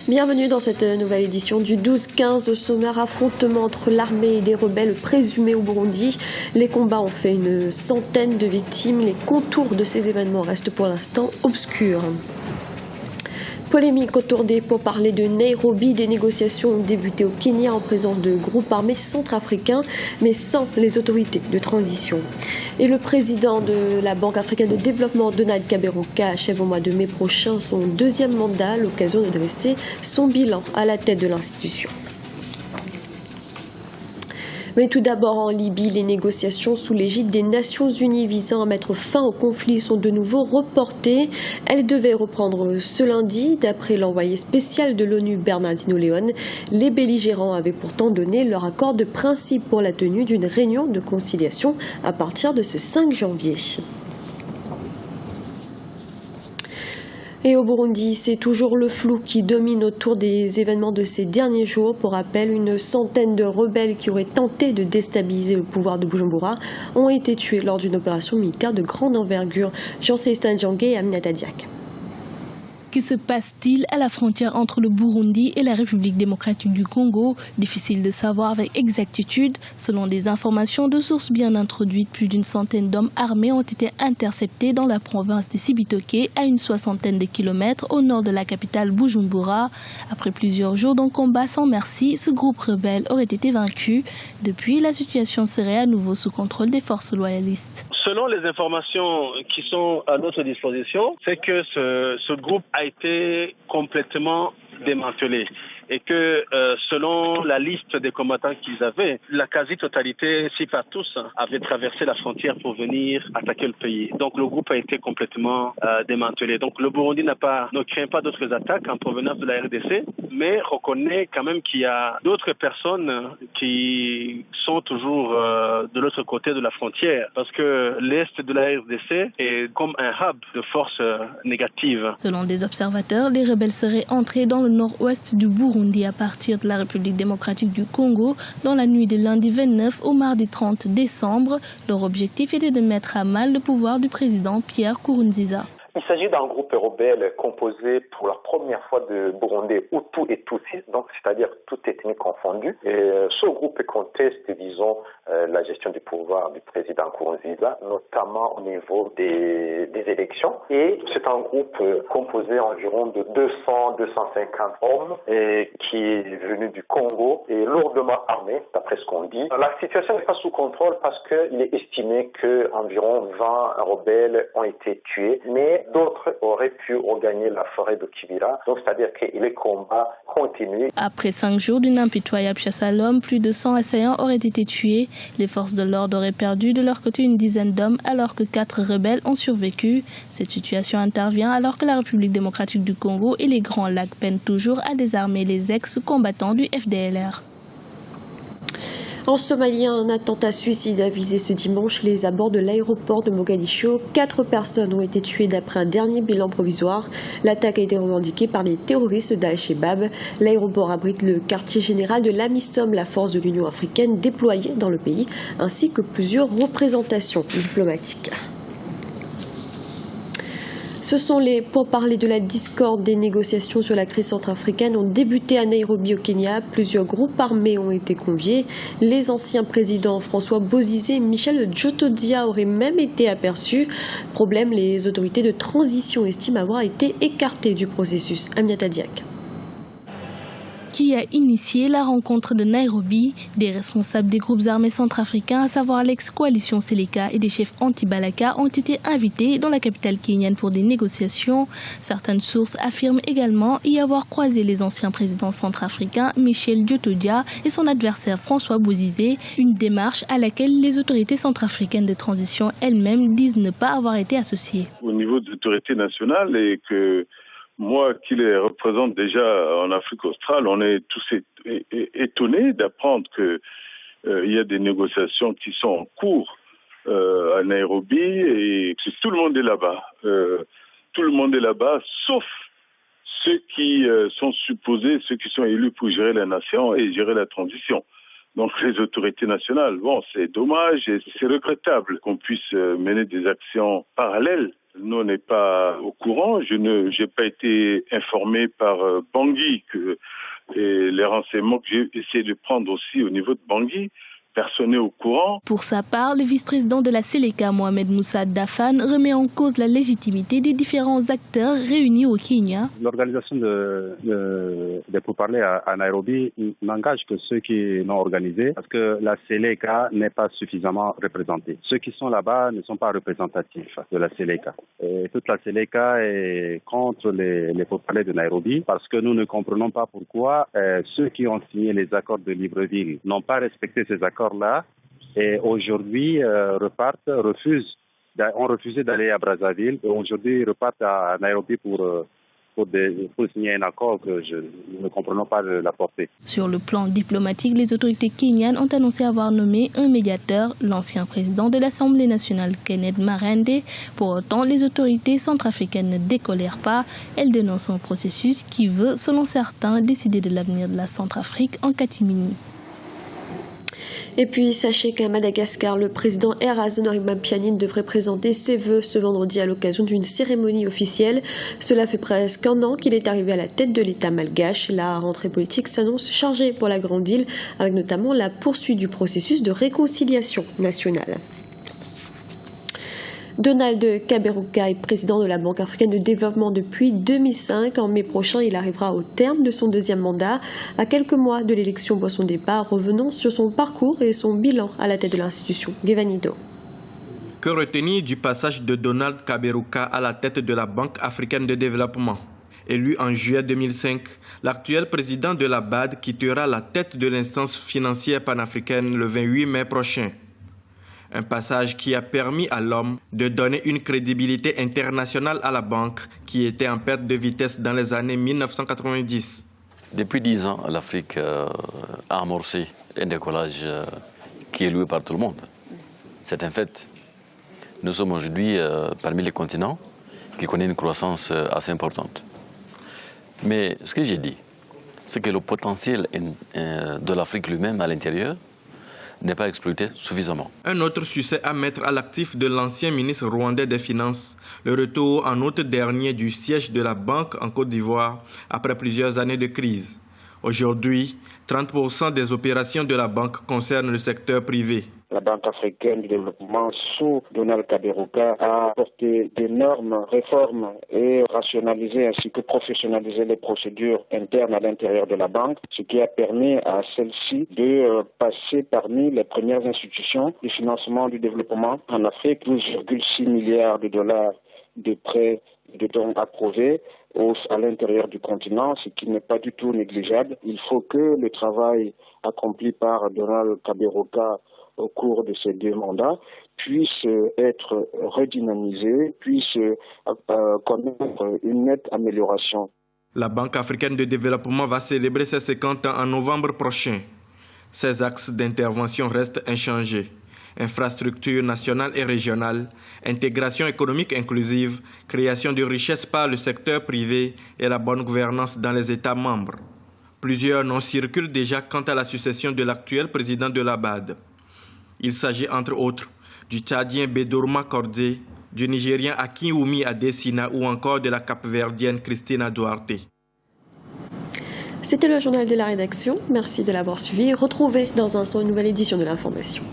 Bienvenue dans cette nouvelle édition du 12-15. Au sommaire, affrontement entre l'armée et des rebelles présumés au Burundi. Les combats ont fait une centaine de victimes. Les contours de ces événements restent pour l'instant obscurs. Polémique autour des pourparlers de Nairobi. Des négociations ont débuté au Kenya en présence de groupes armés centrafricains, mais sans les autorités de transition. Et le président de la Banque africaine de développement, Donald Kaberuka, achève au mois de mai prochain son deuxième mandat à l'occasion de dresser son bilan à la tête de l'institution. Mais tout d'abord en Libye, les négociations sous l'égide des Nations Unies visant à mettre fin au conflit sont de nouveau reportées. Elles devaient reprendre ce lundi. D'après l'envoyé spécial de l'ONU Bernardino León, les belligérants avaient pourtant donné leur accord de principe pour la tenue d'une réunion de conciliation à partir de ce 5 janvier. Et au Burundi, c'est toujours le flou qui domine autour des événements de ces derniers jours. Pour rappel, une centaine de rebelles qui auraient tenté de déstabiliser le pouvoir de Bujumbura ont été tués lors d'une opération militaire de grande envergure. Jean-Célestin Djangé et Aminata Diak. Que se passe-t-il à la frontière entre le Burundi et la République démocratique du Congo? Difficile de savoir avec exactitude. Selon des informations de sources bien introduites, plus d'une centaine d'hommes armés ont été interceptés dans la province de Cibitoke, à une soixantaine de kilomètres au nord de la capitale Bujumbura. Après plusieurs jours d'un combat sans merci, ce groupe rebelle aurait été vaincu. Depuis, la situation serait à nouveau sous contrôle des forces loyalistes. Selon les informations qui sont à notre disposition, c'est que ce groupe a été complètement démantelé et que selon la liste des combattants qu'ils avaient, la quasi-totalité, si pas tous, avaient traversé la frontière pour venir attaquer le pays. Donc le groupe a été complètement démantelé. Donc le Burundi ne craint pas d'autres attaques en provenance de la RDC, mais reconnaît quand même qu'il y a d'autres personnes qui sont toujours de l'autre côté de la frontière, parce que l'est de la RDC est comme un hub de forces négatives. Selon des observateurs, les rebelles seraient entrés dans le nord-ouest du Burundi à partir de la République démocratique du Congo dans la nuit de lundi 29 au mardi 30 décembre. Leur objectif était de mettre à mal le pouvoir du président Pierre Nkurunziza. Il s'agit d'un groupe rebelle composé pour la première fois de Burundais Hutus et Tutsis, donc c'est-à-dire toute ethnie confondue. Et ce groupe conteste, disons, la gestion du pouvoir du président Nkurunziza, notamment au niveau des élections. Et c'est un groupe composé environ de 200-250 hommes et qui est venu du Congo et lourdement armé, d'après ce qu'on dit. La situation n'est pas sous contrôle parce qu'il est estimé qu'environ 20 rebelles ont été tués, mais d'autres auraient pu regagner la forêt de Kibira. Donc, c'est-à-dire que les combats continuent. Après 5 jours d'une impitoyable chasse à l'homme, plus de 100 assaillants auraient été tués. Les forces de l'ordre auraient perdu de leur côté une dizaine d'hommes, alors que 4 rebelles ont survécu. Cette situation intervient alors que la République démocratique du Congo et les Grands Lacs peinent toujours à désarmer les ex-combattants du FDLR. En Somalie, un attentat suicide a visé ce dimanche les abords de l'aéroport de Mogadiscio. 4 personnes ont été tuées d'après un dernier bilan provisoire. L'attaque a été revendiquée par les terroristes d'Al-Shabaab. L'aéroport abrite le quartier général de l'AMISOM, la force de l'Union africaine déployée dans le pays, ainsi que plusieurs représentations diplomatiques. Ce sont les pourparlers de la discorde. Des négociations sur la crise centrafricaine ont débuté à Nairobi au Kenya. Plusieurs groupes armés ont été conviés. Les anciens présidents François Bozizé et Michel Djotodia auraient même été aperçus. Problème, les autorités de transition estiment avoir été écartées du processus. Aminata Diak. Qui a initié la rencontre de Nairobi? Des responsables des groupes armés centrafricains, à savoir l'ex-coalition Seleka et des chefs anti-Balaka, ont été invités dans la capitale kenyane pour des négociations. Certaines sources affirment également y avoir croisé les anciens présidents centrafricains Michel Djotodia et son adversaire François Bozizé, une démarche à laquelle les autorités centrafricaines de transition elles-mêmes disent ne pas avoir été associées. Au niveau des autorités nationales et que moi, qui les représente déjà en Afrique australe, on est tous étonnés d'apprendre qu'il y a des négociations qui sont en cours à Nairobi et que tout le monde est là-bas. Tout le monde est là-bas, sauf ceux qui sont supposés, ceux qui sont élus pour gérer la nation et gérer la transition. Donc les autorités nationales, bon, c'est dommage et c'est regrettable qu'on puisse mener des actions parallèles Nous, on n'est pas au courant. Je n'ai pas été informé par Bangui et les renseignements que j'ai essayé de prendre aussi au niveau de Bangui. Personne n'est au courant. Pour sa part, le vice-président de la Seleka, Mohamed Moussa Dafan, remet en cause la légitimité des différents acteurs réunis au Kenya. L'organisation des pourparlers à Nairobi n'engage que ceux qui l'ont organisé parce que la Seleka n'est pas suffisamment représentée. Ceux qui sont là-bas ne sont pas représentatifs de la Seleka. Et toute la Seleka est contre les pourparlers de Nairobi parce que nous ne comprenons pas pourquoi ceux qui ont signé les accords de Libreville n'ont pas respecté ces accords là et aujourd'hui ont refusé d'aller à Brazzaville et aujourd'hui repartent à Nairobi pour signer un accord que nous ne comprenons pas la portée. Sur le plan diplomatique, les autorités kenyanes ont annoncé avoir nommé un médiateur, l'ancien président de l'Assemblée nationale Kenneth Marende. Pour autant, les autorités centrafricaines ne décolèrent pas. Elles dénoncent un processus qui veut, selon certains, décider de l'avenir de la Centrafrique en catimini. Et puis, sachez qu'à Madagascar, le président Erason Ramaphosa devrait présenter ses vœux ce vendredi à l'occasion d'une cérémonie officielle. Cela fait presque un an qu'il est arrivé à la tête de l'État malgache. La rentrée politique s'annonce chargée pour la Grande Île, avec notamment la poursuite du processus de réconciliation nationale. Donald Kaberuka est président de la Banque africaine de développement depuis 2005. En mai prochain, il arrivera au terme de son deuxième mandat. À quelques mois de l'élection pour son départ, revenons sur son parcours et son bilan à la tête de l'institution. Gevanido. Que retenir du passage de Donald Kaberuka à la tête de la Banque africaine de développement? Élu en juillet 2005, l'actuel président de la BAD quittera la tête de l'instance financière panafricaine le 28 mai prochain. Un passage qui a permis à l'homme de donner une crédibilité internationale à la banque qui était en perte de vitesse dans les années 1990. Depuis 10 ans, l'Afrique a amorcé un décollage qui est loué par tout le monde. C'est un fait. Nous sommes aujourd'hui parmi les continents qui connaissent une croissance assez importante. Mais ce que j'ai dit, c'est que le potentiel de l'Afrique lui-même à l'intérieur n'est pas exploité suffisamment. Un autre succès à mettre à l'actif de l'ancien ministre rwandais des Finances, le retour en août dernier du siège de la banque en Côte d'Ivoire après plusieurs années de crise. Aujourd'hui, 30% des opérations de la banque concernent le secteur privé. La Banque africaine de développement sous Donald Kaberuka a apporté d'énormes réformes et rationalisé ainsi que professionnalisé les procédures internes à l'intérieur de la banque, ce qui a permis à celle-ci de passer parmi les premières institutions du financement du développement en Afrique. 12,6 milliards de dollars de prêts de dons approuvés à l'intérieur du continent, ce qui n'est pas du tout négligeable. Il faut que le travail accompli par Donald Kaberuka au cours de ces 2 mandats puisse être redynamisé, puisse connaître une nette amélioration. La Banque africaine de développement va célébrer ses 50 ans en novembre prochain. Ses axes d'intervention restent inchangés. Infrastructure nationale et régionale, intégration économique inclusive, création de richesses par le secteur privé et la bonne gouvernance dans les États membres. Plusieurs noms circulent déjà quant à la succession de l'actuel président de la BAD. Il s'agit entre autres du Tchadien Bedorma Kordé, du Nigérien Akinwumi Adesina ou encore de la Cap-Verdienne Christina Duarte. C'était le journal de la rédaction. Merci de l'avoir suivi. Retrouvez dans un instant une nouvelle édition de l'information.